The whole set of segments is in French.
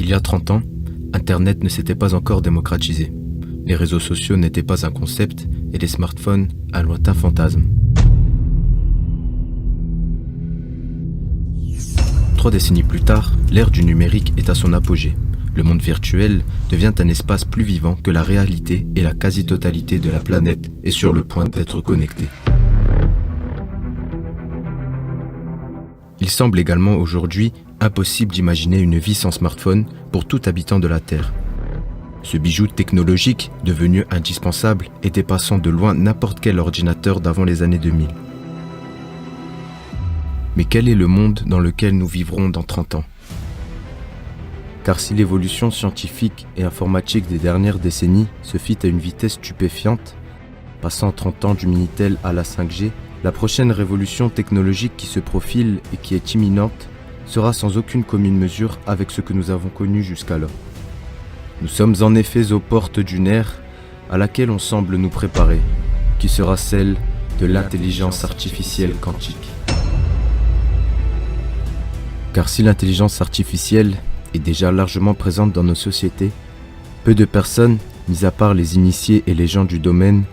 Il y a 30 ans, Internet ne s'était pas encore démocratisé. Les réseaux sociaux n'étaient pas un concept et les smartphones un lointain fantasme. 3 décennies plus tard, l'ère du numérique est à son apogée. Le monde virtuel devient un espace plus vivant que la réalité et la quasi-totalité de la planète est sur le point d'être connectée. Il semble également aujourd'hui impossible d'imaginer une vie sans smartphone pour tout habitant de la Terre. Ce bijou technologique, devenu indispensable et dépassant de loin n'importe quel ordinateur d'avant les années 2000. Mais quel est le monde dans lequel nous vivrons dans 30 ans ? Car si l'évolution scientifique et informatique des dernières décennies se fit à une vitesse stupéfiante, passant 30 ans du Minitel à la 5G, la prochaine révolution technologique qui se profile et qui est imminente sera sans aucune commune mesure avec ce que nous avons connu jusqu'alors. Nous sommes en effet aux portes d'une ère à laquelle on semble nous préparer, qui sera celle de l'intelligence artificielle quantique. Car si l'intelligence artificielle est déjà largement présente dans nos sociétés, peu de personnes, mis à part les initiés et les gens du domaine,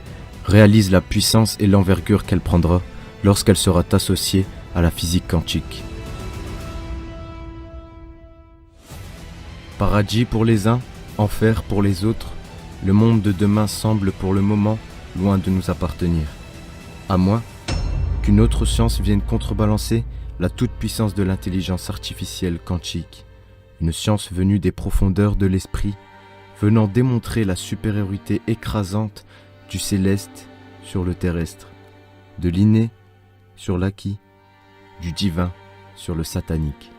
réalisent la puissance et l'envergure qu'elle prendra lorsqu'elle sera associée à la physique quantique. Paradis pour les uns, enfer pour les autres, le monde de demain semble pour le moment loin de nous appartenir. À moins qu'une autre science vienne contrebalancer la toute-puissance de l'intelligence artificielle quantique, une science venue des profondeurs de l'esprit, venant démontrer la supériorité écrasante du céleste sur le terrestre, de l'inné sur l'acquis, du divin sur le satanique.